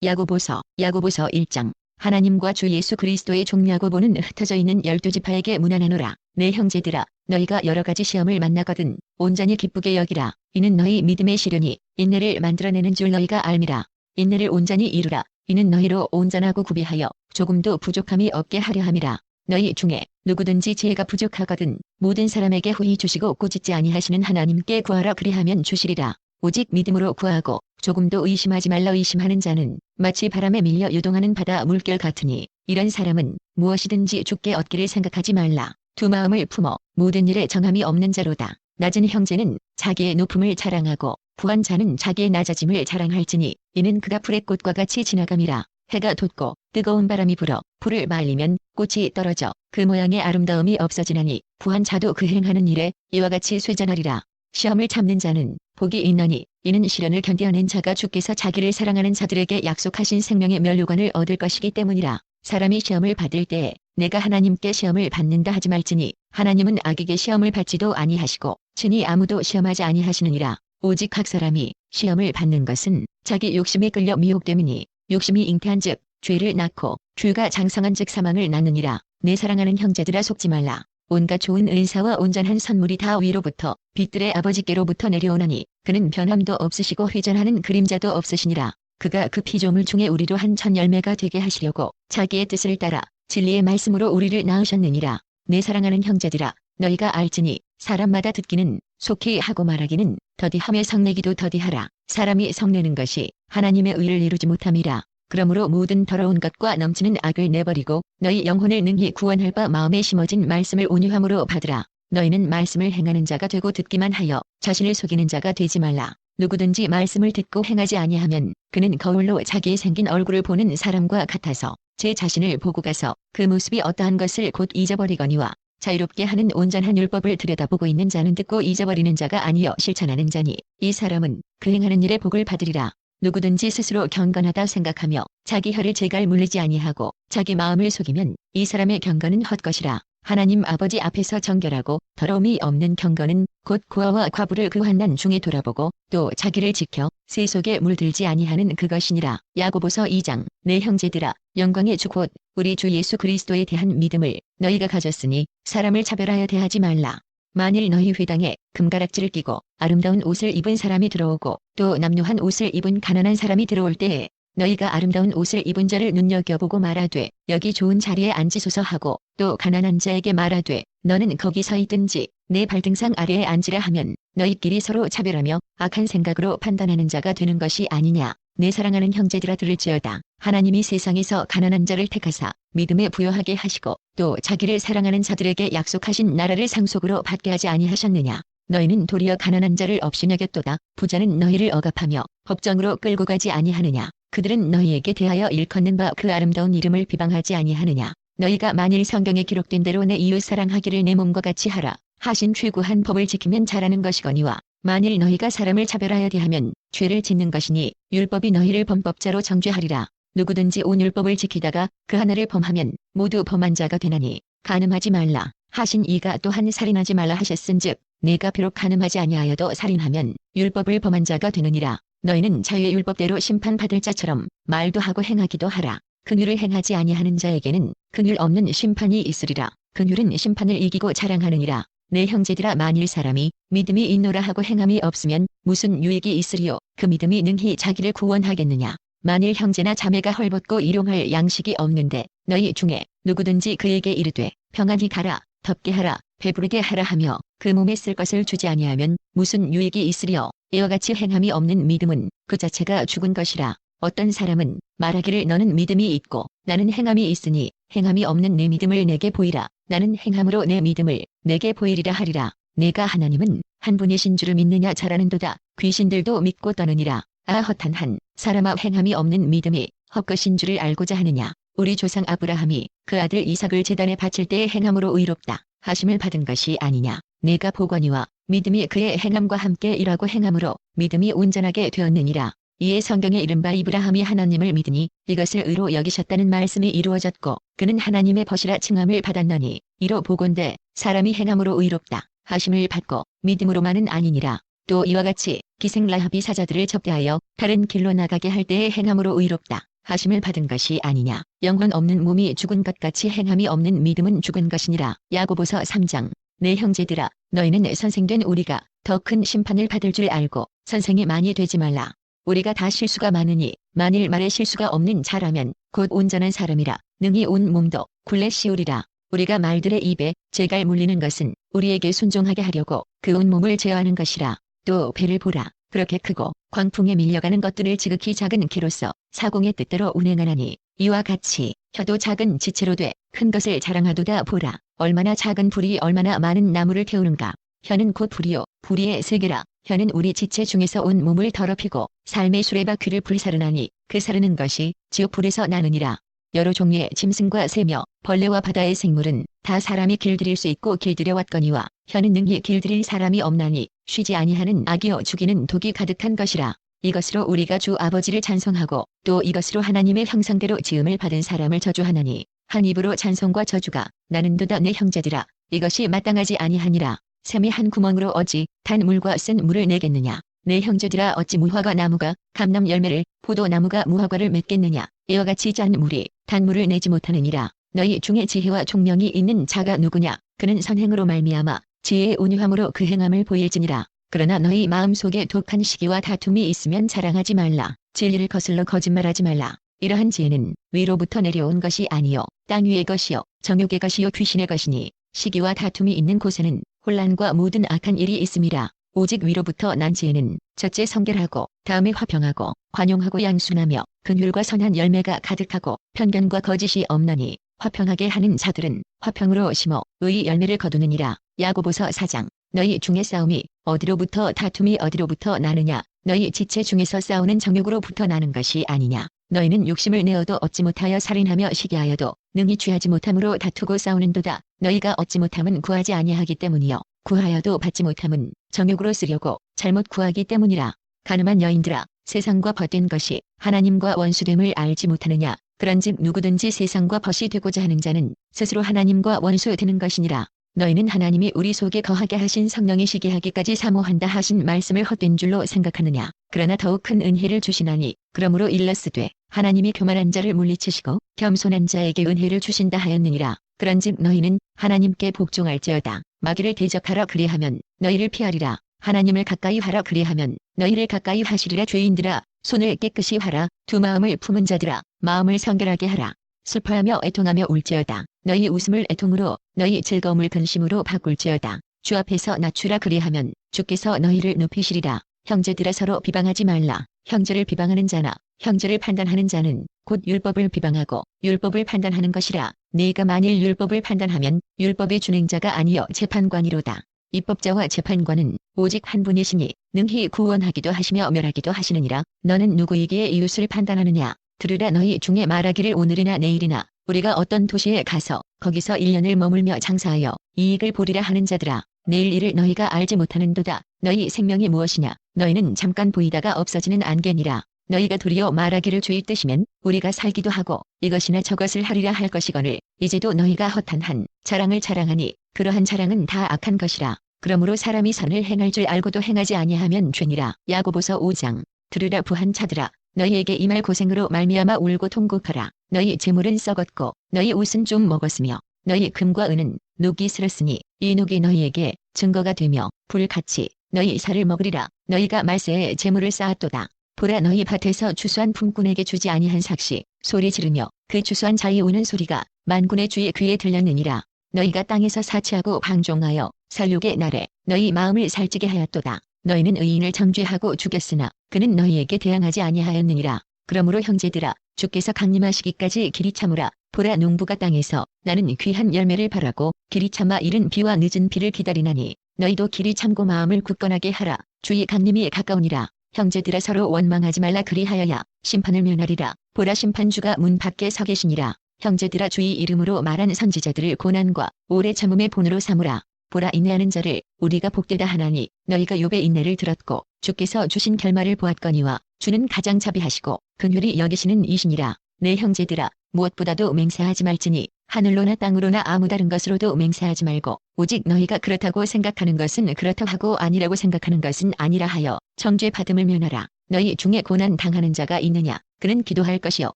야고보서 1장. 하나님과 주 예수 그리스도의 종 야고보는 흩어져 있는 12지파에게 문안하노라. 내 형제들아, 너희가 여러 가지 시험을 만나거든 온전히 기쁘게 여기라. 이는 너희 믿음의 시련이 인내를 만들어내는 줄 너희가 알미라. 인내를 온전히 이루라. 이는 너희로 온전하고 구비하여 조금도 부족함이 없게 하려 함이라. 너희 중에 누구든지 지혜가 부족하거든 모든 사람에게 후히 주시고 꾸짖지 아니하시는 하나님께 구하라. 그리하면 주시리라. 오직 믿음으로 구하고 조금도 의심하지 말라. 의심하는 자는 마치 바람에 밀려 요동하는 바다 물결 같으니 이런 사람은 무엇이든지 죽게 얻기를 생각하지 말라. 두 마음을 품어 모든 일에 정함이 없는 자로다. 낮은 형제는 자기의 높음을 자랑하고 부한 자는 자기의 낮아짐을 자랑할지니 이는 그가 풀의 꽃과 같이 지나감이라. 해가 돋고 뜨거운 바람이 불어 풀을 말리면 꽃이 떨어져 그 모양의 아름다움이 없어지나니 부한 자도 그 행하는 일에 이와 같이 쇠잔하리라. 시험을 참는 자는 복이 있나니 이는 시련을 견뎌낸 자가 주께서 자기를 사랑하는 자들에게 약속하신 생명의 면류관을 얻을 것이기 때문이라. 사람이 시험을 받을 때에 내가 하나님께 시험을 받는다 하지 말지니 하나님은 악에게 시험을 받지도 아니하시고 친히 아무도 시험하지 아니하시느니라. 오직 각 사람이 시험을 받는 것은 자기 욕심에 끌려 미혹됨이니 욕심이 잉태한즉 죄를 낳고 죄가 장성한즉 사망을 낳느니라. 내 사랑하는 형제들아, 속지 말라. 온갖 좋은 은사와 온전한 선물이 다 위로부터 빛들의 아버지께로부터 내려오나니 그는 변함도 없으시고 회전하는 그림자도 없으시니라. 그가 그 피조물 중에 우리로 한 천 열매가 되게 하시려고 자기의 뜻을 따라 진리의 말씀으로 우리를 낳으셨느니라. 내 사랑하는 형제들아, 너희가 알지니 사람마다 듣기는 속히 하고 말하기는 더디하며 성내기도 더디하라. 사람이 성내는 것이 하나님의 의를 이루지 못함이라. 그러므로 모든 더러운 것과 넘치는 악을 내버리고 너희 영혼을 능히 구원할 바 마음에 심어진 말씀을 온유함으로 받으라. 너희는 말씀을 행하는 자가 되고 듣기만 하여 자신을 속이는 자가 되지 말라. 누구든지 말씀을 듣고 행하지 아니하면 그는 거울로 자기의 생긴 얼굴을 보는 사람과 같아서 제 자신을 보고 가서 그 모습이 어떠한 것을 곧 잊어버리거니와 자유롭게 하는 온전한 율법을 들여다보고 있는 자는 듣고 잊어버리는 자가 아니여 실천하는 자니 이 사람은 그 행하는 일에 복을 받으리라. 누구든지 스스로 경건하다 생각하며 자기 혀를 제갈 물리지 아니하고 자기 마음을 속이면 이 사람의 경건은 헛것이라. 하나님 아버지 앞에서 정결하고 더러움이 없는 경건은 곧 고아와 과부를 그 환난 중에 돌아보고 또 자기를 지켜 세 속에 물들지 아니하는 그것이니라. 야고보서 2장. 내 형제들아, 영광의 주 곧 우리 주 예수 그리스도에 대한 믿음을 너희가 가졌으니 사람을 차별하여 대하지 말라. 만일 너희 회당에 금가락지를 끼고 아름다운 옷을 입은 사람이 들어오고 또 남루한 옷을 입은 가난한 사람이 들어올 때에 너희가 아름다운 옷을 입은 자를 눈여겨보고 말하되 여기 좋은 자리에 앉으소서 하고 또 가난한 자에게 말하되 너는 거기 서 있든지 내 발등상 아래에 앉으라 하면 너희끼리 서로 차별하며 악한 생각으로 판단하는 자가 되는 것이 아니냐. 내 사랑하는 형제들아, 들을지어다. 하나님이 세상에서 가난한 자를 택하사 믿음에 부여하게 하시고 또 자기를 사랑하는 자들에게 약속하신 나라를 상속으로 받게 하지 아니하셨느냐. 너희는 도리어 가난한 자를 없이 여겼도다. 부자는 너희를 억압하며 법정으로 끌고 가지 아니하느냐. 그들은 너희에게 대하여 일컫는 바 그 아름다운 이름을 비방하지 아니하느냐. 너희가 만일 성경에 기록된 대로 내 이웃 사랑하기를 내 몸과 같이 하라 하신 최고한 법을 지키면 잘하는 것이거니와 만일 너희가 사람을 차별하여 대하면 죄를 짓는 것이니 율법이 너희를 범법자로 정죄하리라. 누구든지 온 율법을 지키다가 그 하나를 범하면 모두 범한 자가 되나니 간음하지 말라 하신 이가 또한 살인하지 말라 하셨은즉 내가 비록 간음하지 아니하여도 살인하면 율법을 범한 자가 되느니라. 너희는 자유의 율법대로 심판받을 자처럼 말도 하고 행하기도 하라. 긍휼을 행하지 아니하는 자에게는 긍휼 없는 심판이 있으리라. 긍휼은 심판을 이기고 자랑하느니라. 내 형제들아, 만일 사람이 믿음이 있노라 하고 행함이 없으면 무슨 유익이 있으리요. 그 믿음이 능히 자기를 구원하겠느냐. 만일 형제나 자매가 헐벗고 일용할 양식이 없는데 너희 중에 누구든지 그에게 이르되 평안히 가라, 덥게 하라, 배부르게 하라 하며 그 몸에 쓸 것을 주지 아니하면 무슨 유익이 있으리요. 이와 같이 행함이 없는 믿음은 그 자체가 죽은 것이라. 어떤 사람은 말하기를 너는 믿음이 있고 나는 행함이 있으니 행함이 없는 내 믿음을 내게 보이라. 나는 행함으로 내 믿음을 내게 보이리라 하리라. 내가 하나님은 한 분이신 줄을 믿느냐. 잘하는도다. 귀신들도 믿고 떠느니라. 아, 허탄 한 사람아, 행함이 없는 믿음이 헛것인 줄을 알고자 하느냐. 우리 조상 아브라함이 그 아들 이삭을 제단에 바칠 때에 행함으로 의롭다 하심을 받은 것이 아니냐. 내가 보거니와 믿음이 그의 행함과 함께 일하고 행함으로 믿음이 온전하게 되었느니라. 이에 성경에 이른바 이브라함이 하나님을 믿으니 이것을 의로 여기셨다는 말씀이 이루어졌고 그는 하나님의 벗이라 칭함을 받았나니 이로 보건대 사람이 행함으로 의롭다 하심을 받고 믿음으로만은 아니니라. 또 이와 같이 기생 라합이 사자들을 접대하여 다른 길로 나가게 할 때에 행함으로 의롭다 하심을 받은 것이 아니냐. 영혼 없는 몸이 죽은 것 같이 행함이 없는 믿음은 죽은 것이니라. 야고보서 3장. 내 형제들아, 너희는 선생된 우리가 더 큰 심판을 받을 줄 알고 선생이 많이 되지 말라. 우리가 다 실수가 많으니 만일 말에 실수가 없는 자라면 곧 온전한 사람이라 능히 온 몸도 굴레 씌우리라. 우리가 말들의 입에 재갈 물리는 것은 우리에게 순종하게 하려고 그 온 몸을 제어하는 것이라. 또 배를 보라. 그렇게 크고 광풍에 밀려가는 것들을 지극히 작은 기로서 사공의 뜻대로 운행하나니 이와 같이 혀도 작은 지체로 돼 큰 것을 자랑하도다. 보라. 얼마나 작은 불이 얼마나 많은 나무를 태우는가. 혀는 곧 불이요 불의의 세계라. 혀는 우리 지체 중에서 온 몸을 더럽히고 삶의 수레바퀴를 불사르나니 그 사르는 것이 지옥불에서 나느니라. 여러 종류의 짐승과 새며 벌레와 바다의 생물은 다 사람이 길들일 수 있고 길들여 왔거니와 혀는 능히 길들일 사람이 없나니 쉬지 아니하는 악이요 죽이는 독이 가득한 것이라. 이것으로 우리가 주 아버지를 찬송하고 또 이것으로 하나님의 형상대로 지음을 받은 사람을 저주하나니 한 입으로 찬송과 저주가 나는도다. 내 형제들아, 이것이 마땅하지 아니하니라. 샘이 한 구멍으로 어찌 단 물과 쓴 물을 내겠느냐. 내 형제들아, 어찌 무화과 나무가 감람 열매를 포도나무가 무화과를 맺겠느냐. 이와 같이 짠 물이 단물을 내지 못하느니라. 너희 중에 지혜와 총명이 있는 자가 누구냐. 그는 선행으로 말미암아 지혜의 온유함으로 그 행함을 보일지니라. 그러나 너희 마음속에 독한 시기와 다툼이 있으면 자랑하지 말라. 진리를 거슬러 거짓말하지 말라. 이러한 지혜는 위로부터 내려온 것이 아니요 땅 위의 것이요 정욕의 것이요 귀신의 것이니 시기와 다툼이 있는 곳에는 혼란과 모든 악한 일이 있음이라. 오직 위로부터 난 지혜는 첫째 성결하고 다음에 화평하고 관용하고 양순하며 긍휼과 선한 열매가 가득하고 편견과 거짓이 없나니 화평하게 하는 자들은 화평으로 심어 의의 열매를 거두느니라. 야고보서 4장. 너희 중에 싸움이 어디로부터 다툼이 어디로부터 나느냐. 너희 지체 중에서 싸우는 정욕으로부터 나는 것이 아니냐. 너희는 욕심을 내어도 얻지 못하여 살인하며 시기하여도 능히 취하지 못함으로 다투고 싸우는도다. 너희가 얻지 못함은 구하지 아니하기 때문이요 구하여도 받지 못함은 정욕으로 쓰려고 잘못 구하기 때문이라. 가늠한 여인들아, 세상과 벗된 것이 하나님과 원수됨을 알지 못하느냐. 그런즉 누구든지 세상과 벗이 되고자 하는 자는 스스로 하나님과 원수 되는 것이니라. 너희는 하나님이 우리 속에 거하게 하신 성령이시게 하기까지 사모한다 하신 말씀을 헛된 줄로 생각하느냐. 그러나 더욱 큰 은혜를 주시나니 그러므로 일러스되 하나님이 교만한 자를 물리치시고 겸손한 자에게 은혜를 주신다 하였느니라. 그런즉 너희는 하나님께 복종할지어다. 마귀를 대적하라 그리하면 너희를 피하리라. 하나님을 가까이 하라 그리하면 너희를 가까이 하시리라. 죄인들아, 손을 깨끗이 하라. 두 마음을 품은 자들아, 마음을 성결하게 하라. 슬퍼하며 애통하며 울지어다. 너희 웃음을 애통으로 너희 즐거움을 근심으로 바꿀지어다. 주 앞에서 낮추라 그리하면 주께서 너희를 높이시리라. 형제들아, 서로 비방하지 말라. 형제를 비방하는 자나 형제를 판단하는 자는 곧 율법을 비방하고 율법을 판단하는 것이라. 네가 만일 율법을 판단하면 율법의 준행자가 아니여 재판관이로다. 입법자와 재판관은 오직 한 분이시니 능히 구원하기도 하시며 멸하기도 하시느니라. 너는 누구이기에 이웃을 판단하느냐. 들으라. 너희 중에 말하기를 오늘이나 내일이나 우리가 어떤 도시에 가서 거기서 1년을 머물며 장사하여 이익을 보리라 하는 자들아, 내일 일을 너희가 알지 못하는도다. 너희 생명이 무엇이냐. 너희는 잠깐 보이다가 없어지는 안개니라. 너희가 도리어 말하기를 주의 뜻이면 우리가 살기도 하고 이것이나 저것을 하리라 할 것이거늘 이제도 너희가 허탄 한 자랑을 자랑하니 그러한 자랑은 다 악한 것이라. 그러므로 사람이 선을 행할 줄 알고도 행하지 아니하면 죄니라. 야고보서 5장. 들으라. 부한 자들아, 너희에게 이 말 고생으로 말미암아 울고 통곡하라. 너희 재물은 썩었고 너희 옷은 좀 먹었으며 너희 금과 은은 녹이 슬었으니 이 녹이 너희에게 증거가 되며 불같이 너희 살을 먹으리라. 너희가 말세에 재물을 쌓았도다. 보라, 너희 밭에서 추수한 품꾼에게 주지 아니한 삭시 소리 지르며 그 추수한 자의 우는 소리가 만군의 주의 귀에 들렸느니라. 너희가 땅에서 사치하고 방종하여 살육의 날에 너희 마음을 살찌게 하였도다. 너희는 의인을 정죄하고 죽였으나 그는 너희에게 대항하지 아니하였느니라. 그러므로 형제들아, 주께서 강림하시기까지 길이 참으라. 보라, 농부가 땅에서 나는 귀한 열매를 바라고 길이 참아 이른 비와 늦은 비를 기다리나니 너희도 길이 참고 마음을 굳건하게 하라. 주의 강림이 가까우니라. 형제들아, 서로 원망하지 말라. 그리하여야 심판을 면하리라. 보라, 심판주가 문 밖에 서 계시니라. 형제들아, 주의 이름으로 말한 선지자들을 고난과 오래 참음의 본으로 삼으라. 보라, 인내하는 자를 우리가 복되다 하나니 너희가 욥의 인내를 들었고 주께서 주신 결말을 보았거니와 주는 가장 자비하시고 긍휼히 여기시는 이시니라. 내 형제들아, 무엇보다도 맹세하지 말지니 하늘로나 땅으로나 아무 다른 것으로도 맹세하지 말고 오직 너희가 그렇다고 생각하는 것은 그렇다 하고 아니라고 생각하는 것은 아니라 하여 정죄 받음을 면하라. 너희 중에 고난 당하는 자가 있느냐? 그는 기도할 것이요.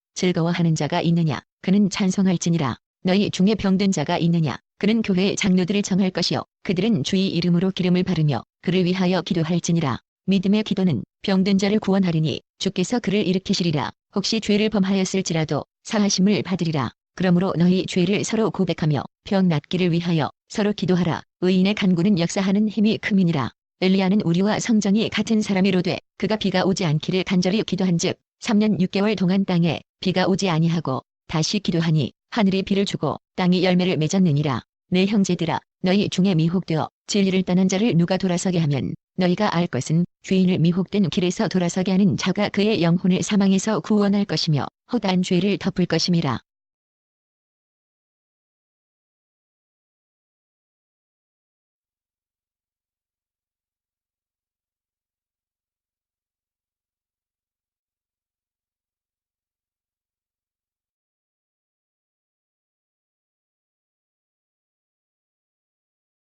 즐거워하는 자가 있느냐? 그는 찬송할지니라. 너희 중에 병든 자가 있느냐? 그는 교회의 장로들을 청할 것이요. 그들은 주의 이름으로 기름을 바르며 그를 위하여 기도할지니라. 믿음의 기도는 병든 자를 구원하리니 주께서 그를 일으키시리라. 혹시 죄를 범하였을지라도 사하심을 받으리라. 그러므로 너희 죄를 서로 고백하며 병 낫기를 위하여 서로 기도하라. 의인의 간구는 역사하는 힘이 큼이니라. 엘리야는 우리와 성정이 같은 사람이로되 그가 비가 오지 않기를 간절히 기도한즉 3년 6개월 동안 땅에 비가 오지 아니하고 다시 기도하니 하늘이 비를 주고 땅이 열매를 맺었느니라. 내 형제들아, 너희 중에 미혹되어 진리를 떠난 자를 누가 돌아서게 하면 너희가 알 것은 죄인을 미혹된 길에서 돌아서게 하는 자가 그의 영혼을 사망에서 구원할 것이며 허다한 죄를 덮을 것임이라.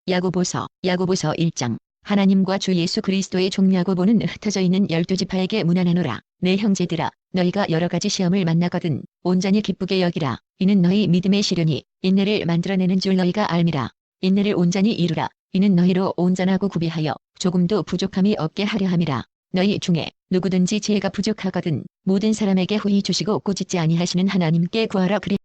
야고보서 1장. 하나님과 주 예수 그리스도의 종야고보는 흩어져 있는 12지파에게 문안하노라. 내 형제들아, 너희가 여러 가지 시험을 만나거든 온전히 기쁘게 여기라. 이는 너희 믿음의 시련이 인내를 만들어내는 줄 너희가 알미라. 인내를 온전히 이루라. 이는 너희로 온전하고 구비하여 조금도 부족함이 없게 하려 함이라. 너희 중에 누구든지 지혜가 부족하거든 모든 사람에게 후히 주시고 꾸짖지 아니하시는 하나님께 구하라. 그리